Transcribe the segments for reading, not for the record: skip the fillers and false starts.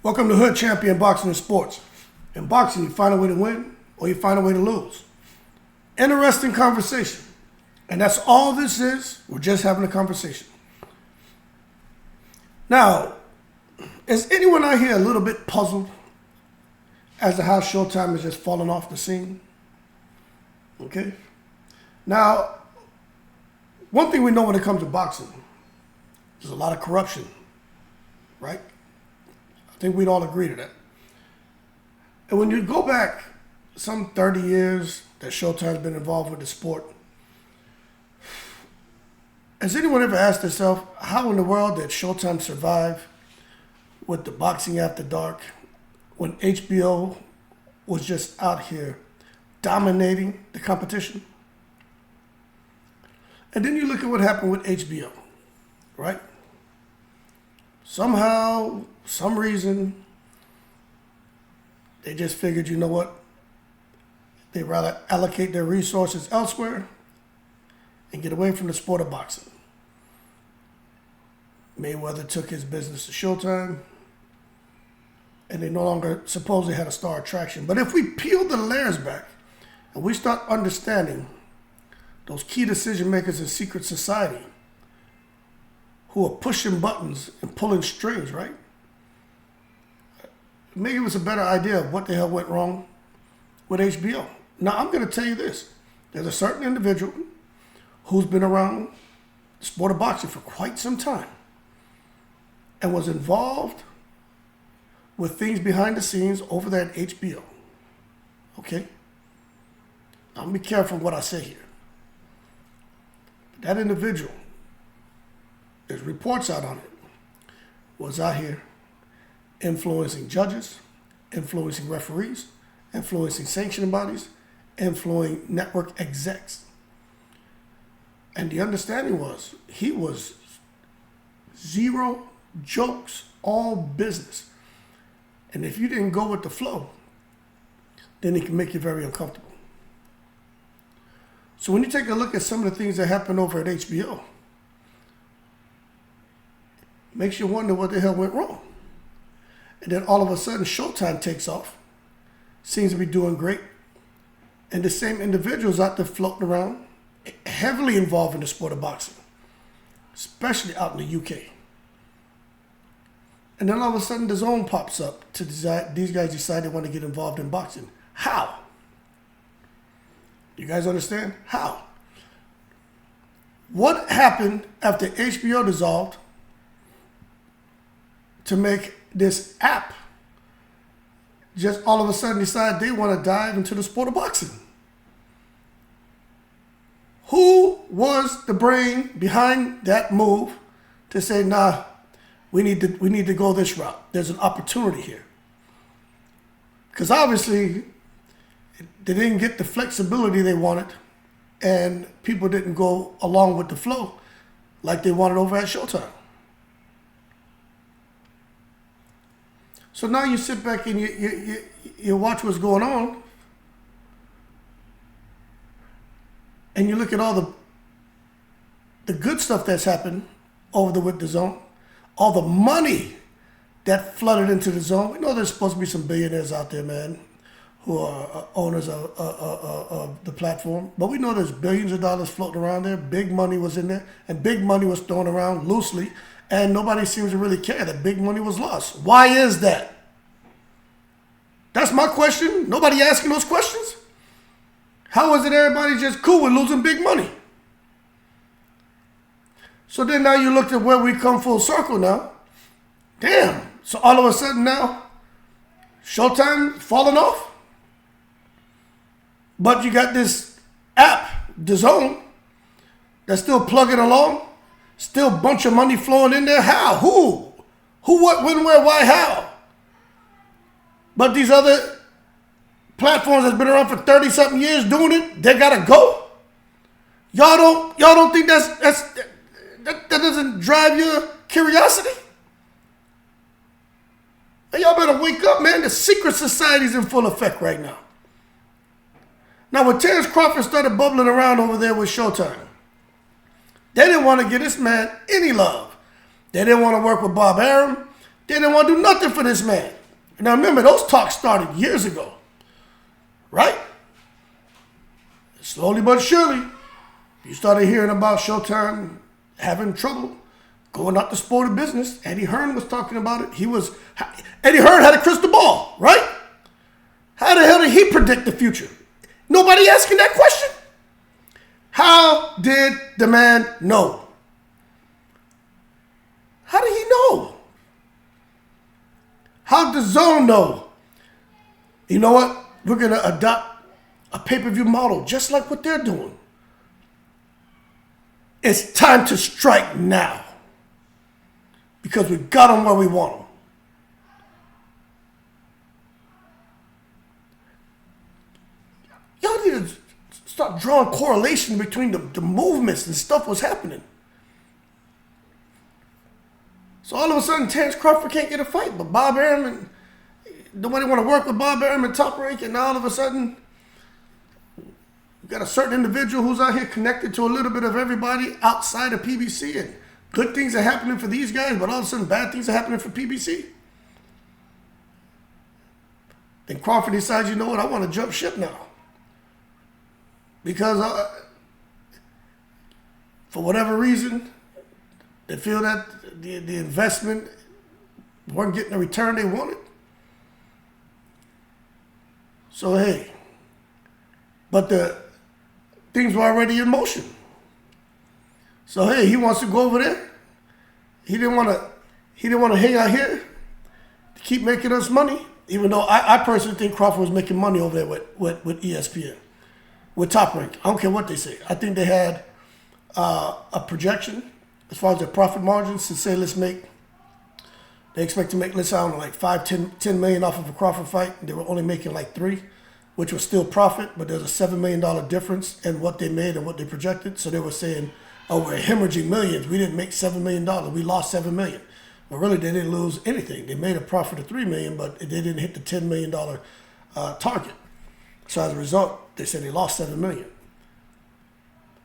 Welcome to Hood Champion Boxing and Sports. In boxing, you find a way to win or you find a way to lose. Interesting conversation. And that's all this is. We're just having a conversation. Now, is anyone out here a little bit puzzled as to how Showtime is just falling off the scene? Okay. Now, one thing we know when it comes to boxing, there's a lot of corruption, right? I think we'd all agree to that. And when you go back some 30 years that Showtime's been involved with the sport, has anyone ever asked themselves, how in the world did Showtime survive with the Boxing After Dark when HBO was just out here dominating the competition? And then you look at what happened with HBO, right? Somehow, some reason, they just figured, you know what? They'd rather allocate their resources elsewhere and get away from the sport of boxing. Mayweather took his business to Showtime, and they no longer supposedly had a star attraction. But if we peel the layers back and we start understanding those key decision makers in secret society who are pushing buttons and pulling strings, right? Maybe it was a better idea of what the hell went wrong with HBO. Now, I'm going to tell you this. There's a certain individual who's been around the sport of boxing for quite some time and was involved with things behind the scenes over there at HBO. Okay? Now, be careful what I say here. That individual, there's reports out on it, was out here influencing judges, influencing referees, influencing sanctioning bodies, influencing network execs. And the understanding was he was zero jokes, all business. And if you didn't go with the flow, then it can make you very uncomfortable. So when you take a look at some of the things that happened over at HBO, it makes you wonder what the hell went wrong. And then all of a sudden, Showtime takes off, seems to be doing great, and the same individuals out there floating around, heavily involved in the sport of boxing, especially out in the UK. And then all of a sudden, the zone pops up to decide, these guys decide they want to get involved in boxing. How? You guys understand? How? What happened after HBO dissolved to make this app just all of a sudden decide they want to dive into the sport of boxing? Who was the brain behind that move to say, nah, we need to go this route? There's an opportunity here. Because obviously, they didn't get the flexibility they wanted, and people didn't go along with the flow like they wanted over at Showtime. So now you sit back and you watch what's going on, and you look at all the good stuff that's happened with the zone, all the money that flooded into the zone. We know there's supposed to be some billionaires out there, man, who are owners of the platform. But we know there's billions of dollars floating around there. Big money was in there, and big money was thrown around loosely, and nobody seems to really care that big money was lost. Why is that? That's my question. Nobody asking those questions? How is it everybody just cool with losing big money? So then now you look at where we come full circle now. Damn. So all of a sudden now, Showtime falling off? But you got this app, the Zone, that's still plugging along. Still a bunch of money flowing in there. How? Who? Who, what, when, where, why, how? But these other platforms that's been around for 30-something years doing it, they gotta go? Y'all don't think that doesn't drive your curiosity? And y'all better wake up, man. The secret society's in full effect right now. Now, when Terence Crawford started bubbling around over there with Showtime, they didn't want to give this man any love. They didn't want to work with Bob Arum. They didn't want to do nothing for this man. Now remember, those talks started years ago, right? Slowly but surely, you started hearing about Showtime having trouble going out the sport of business. Eddie Hearn was talking about it. Eddie Hearn had a crystal ball, right? How the hell did he predict the future? Nobody asking that question. How did the man know? How did he know? How did the zone know? You know what? We're going to adopt a pay-per-view model just like what they're doing. It's time to strike now because we got them where we want them. Y'all need to start drawing correlation between the movements and stuff was happening. So all of a sudden, Terence Crawford can't get a fight, but Bob Arum, nobody want to work with Bob Arum in Top Rank, and now all of a sudden, you got a certain individual who's out here connected to a little bit of everybody outside of PBC, and good things are happening for these guys, but all of a sudden, bad things are happening for PBC. Then Crawford decides, you know what, I want to jump ship now. Because for whatever reason, they feel that the investment weren't getting the return they wanted. So hey, but the things were already in motion. So hey, he wants to go over there. He didn't want to hang out here to keep making us money. Even though I personally think Crawford was making money over there with ESPN, with Top Rank. I don't care what they say. I think they had a projection as far as their profit margins to say, they expect to make, let's say, I don't know, like 10 million off of a Crawford fight. They were only making like 3, which was still profit, but there's a $7 million difference in what they made and what they projected. So they were saying, oh, we're hemorrhaging millions. We didn't make $7 million. We lost $7 million. But really, they didn't lose anything. They made a profit of $3 million, but they didn't hit the $10 million target. So as a result, they said they lost $7 million.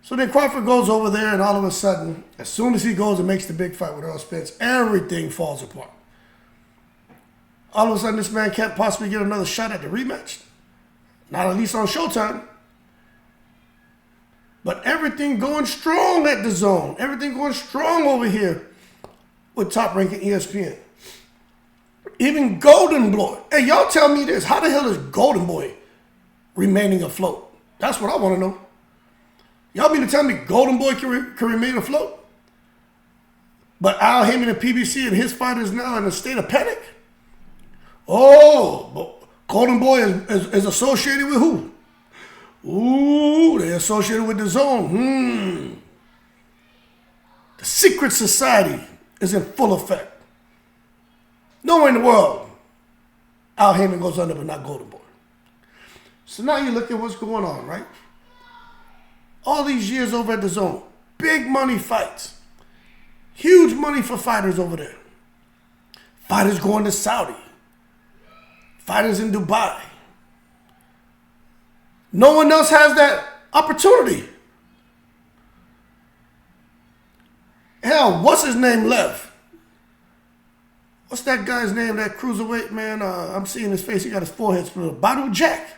So then Crawford goes over there, and all of a sudden, as soon as he goes and makes the big fight with Earl Spence, everything falls apart. All of a sudden, this man can't possibly get another shot at the rematch. Not at least on Showtime. But everything going strong at the zone. Everything going strong over here with Top Rank and ESPN. Even Golden Boy. Hey, y'all tell me this. How the hell is Golden Boy remaining afloat? That's what I want to know. Y'all mean to tell me Golden Boy can remain afloat? But Al Heyman and PBC and his fighters now in a state of panic? Oh, but Golden Boy is associated with who? Ooh, they're associated with the zone. The secret society is in full effect. Nowhere in the world Al Heyman goes under, but not Golden Boy. So now you look at what's going on, right? All these years over at the zone, big money fights, huge money for fighters over there. Fighters going to Saudi, fighters in Dubai. No one else has that opportunity. Hell, what's his name left? What's that guy's name, that cruiserweight man? I'm seeing his face. He got his forehead split. Badu Jack.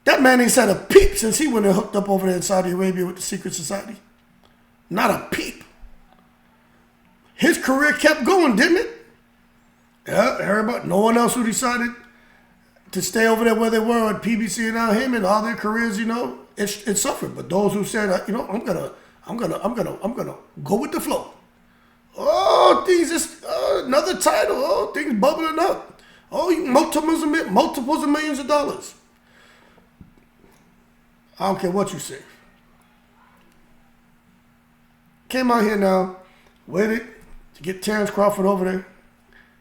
That man ain't said a peep since he went and hooked up over there in Saudi Arabia with the secret society. Not a peep. His career kept going, didn't it? Yeah, everybody. No one else who decided to stay over there where they were at PBC and Al Heyman, all their careers, it suffered. But those who said, I'm gonna go with the flow. Oh, things just another title. Oh, things bubbling up. Oh, multiples of millions of dollars. I don't care what you say. Came out here now, waited to get Terence Crawford over there,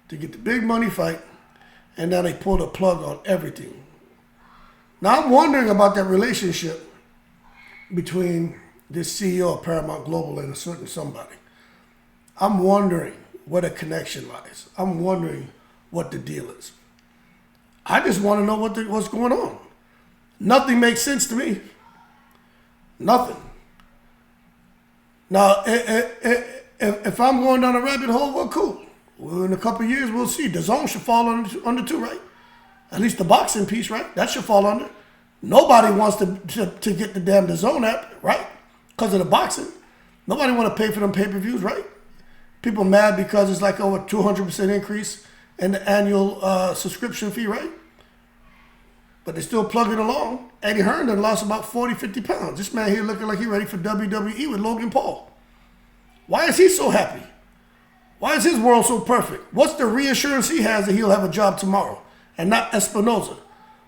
to get the big money fight, and now they pulled a plug on everything. Now I'm wondering about that relationship between this CEO of Paramount Global and a certain somebody. I'm wondering where the connection lies. I'm wondering what the deal is. I just want to know what's going on. Nothing makes sense to me. Nothing. Now, if I'm going down a rabbit hole, well, cool. Well, in a couple of years, we'll see. The zone should fall under too, right? At least the boxing piece, right? That should fall under. Nobody wants to get the damn DAZN app, right? Because of the boxing. Nobody want to pay for them pay-per-views, right? People mad because it's like over 200% increase in the annual subscription fee, right? But they're still plugging along. Eddie Hearn done lost about 40, 50 pounds. This man here looking like he's ready for WWE with Logan Paul. Why is he so happy? Why is his world so perfect? What's the reassurance he has that he'll have a job tomorrow and not Espinoza,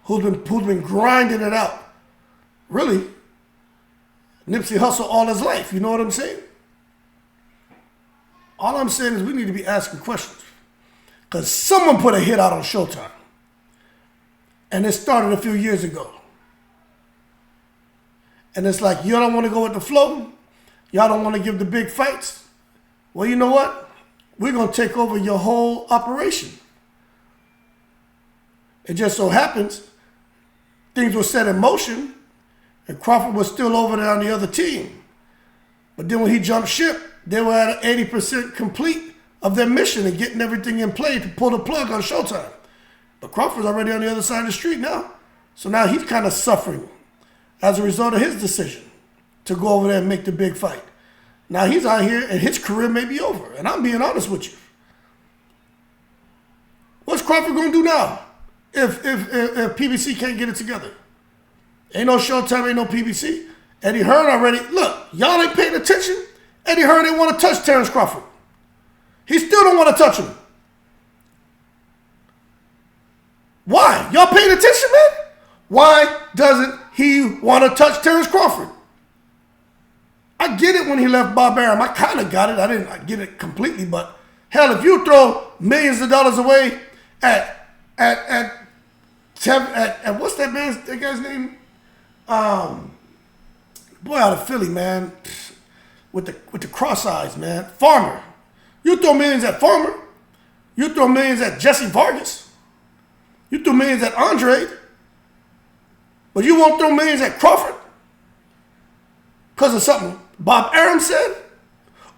who's been grinding it out? Really? Nipsey Hussle all his life. You know what I'm saying? All I'm saying is we need to be asking questions. Because someone put a hit out on Showtime. And it started a few years ago. And it's like, y'all don't want to go with the flow? Y'all don't want to give the big fights? Well, you know what? We're going to take over your whole operation. It just so happens things were set in motion and Crawford was still over there on the other team. But then when he jumped ship, they were at 80% complete of their mission and getting everything in play to pull the plug on Showtime. But Crawford's already on the other side of the street now. So now he's kind of suffering as a result of his decision to go over there and make the big fight. Now he's out here and his career may be over. And I'm being honest with you. What's Crawford going to do now if PBC can't get it together? Ain't no Showtime, ain't no PBC. Eddie Hearn already, look, y'all ain't paying attention. Eddie Hearn didn't want to touch Terence Crawford. He still don't want to touch him. Why? Y'all paying attention, man? Why doesn't he want to touch Terence Crawford? I get it when he left Bob Arum. I kind of got it. I didn't get it completely, but hell, if you throw millions of dollars away at what's that guy's name? Boy out of Philly, man, with the cross eyes, man, Farmer. You throw millions at Farmer. You throw millions at Jesse Vargas. You throw millions at Andre. But you won't throw millions at Crawford? Because of something Bob Arum said?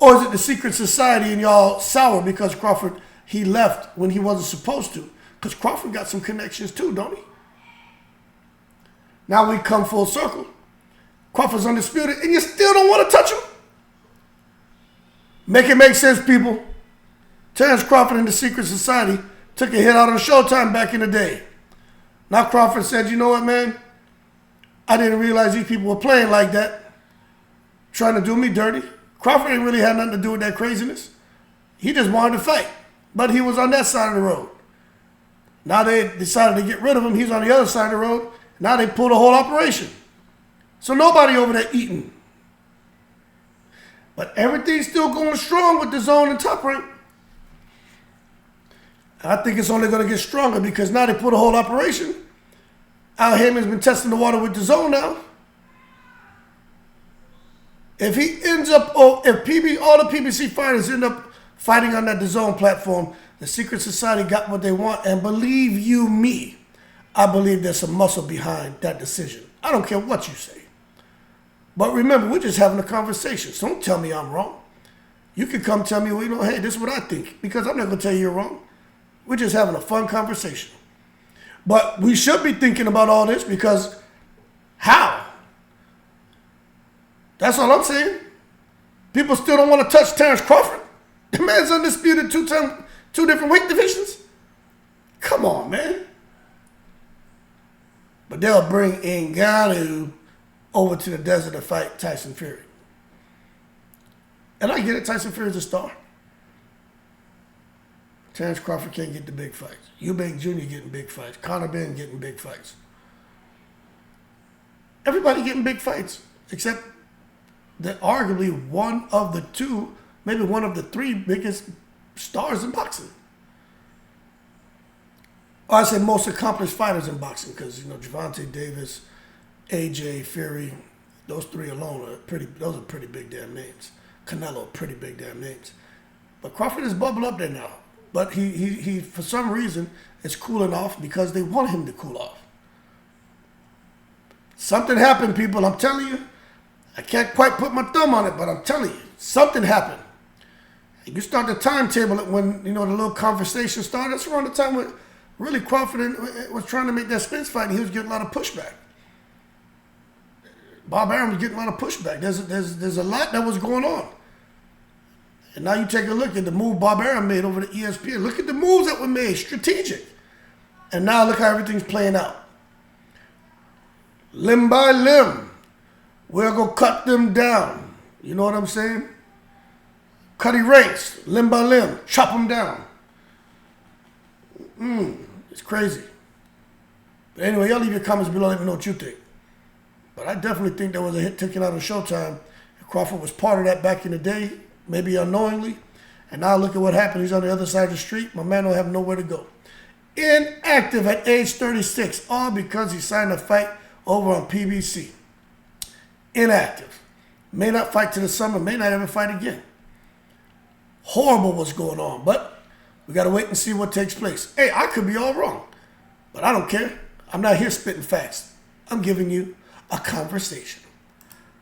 Or is it the secret society and y'all sour because Crawford, he left when he wasn't supposed to? Because Crawford got some connections too, don't he? Now we come full circle. Crawford's undisputed and you still don't want to touch him? Make it make sense, people. Terence Crawford and the secret society took a hit out on Showtime back in the day. Now Crawford said, you know what, man? I didn't realize these people were playing like that, trying to do me dirty. Crawford ain't really had nothing to do with that craziness. He just wanted to fight, but he was on that side of the road. Now they decided to get rid of him. He's on the other side of the road. Now they pulled a whole operation. So nobody over there eating. But everything's still going strong with the zone and Top Rank. I think it's only going to get stronger because now they put a whole operation. Al Heyman's been testing the water with the zone now. If he ends up, all the PBC fighters end up fighting on that DAZN platform, the secret society got what they want. And believe you me, I believe there's some muscle behind that decision. I don't care what you say. But remember, we're just having a conversation. So don't tell me I'm wrong. You can come tell me, well, you know, hey, this is what I think. Because I'm not going to tell you you're wrong. We're just having a fun conversation. But we should be thinking about all this because how? That's all I'm saying. People still don't want to touch Terence Crawford. The man's undisputed two different weight divisions. Come on, man. But they'll bring Ngannou over to the desert to fight Tyson Fury. And I get it, Tyson Fury's a star. Terence Crawford can't get the big fights. Eubank Jr. getting big fights. Conor Benn getting big fights. Everybody getting big fights, except that arguably one of the two, maybe one of the three biggest stars in boxing. Or I say most accomplished fighters in boxing, because you know Gervonta Davis, AJ, Fury, those three alone are those are pretty big damn names. Canelo, pretty big damn names. But Crawford is bubbling up there now. But he for some reason is cooling off because they want him to cool off. Something happened, people. I'm telling you. I can't quite put my thumb on it, but I'm telling you, something happened. You start the timetable when, the little conversation started. That's around the time when really Crawford was trying to make that Spence fight, and he was getting a lot of pushback. Bob Arum was getting a lot of pushback. There's a lot that was going on. And now you take a look at the move Bob Arum made over to ESPN. Look at the moves that were made, strategic. And now look how everything's playing out. Limb by limb, we're going to cut them down. You know what I'm saying? Cutty ranks, limb by limb, chop them down. It's crazy. But anyway, y'all leave your comments below. Let me know what you think. But I definitely think there was a hit taken out on Showtime. Crawford was part of that back in the day, maybe unknowingly. And now look at what happened. He's on the other side of the street. My man don't have nowhere to go. Inactive at age 36, all because he signed a fight over on PBC. Inactive. May not fight to the summer, may not ever fight again. Horrible what's going on, but we got to wait and see what takes place. Hey, I could be all wrong, but I don't care. I'm not here spitting facts. I'm giving you a conversation.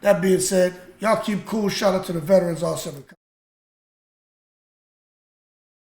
That being said, y'all keep cool. Shout out to the veterans, all 7.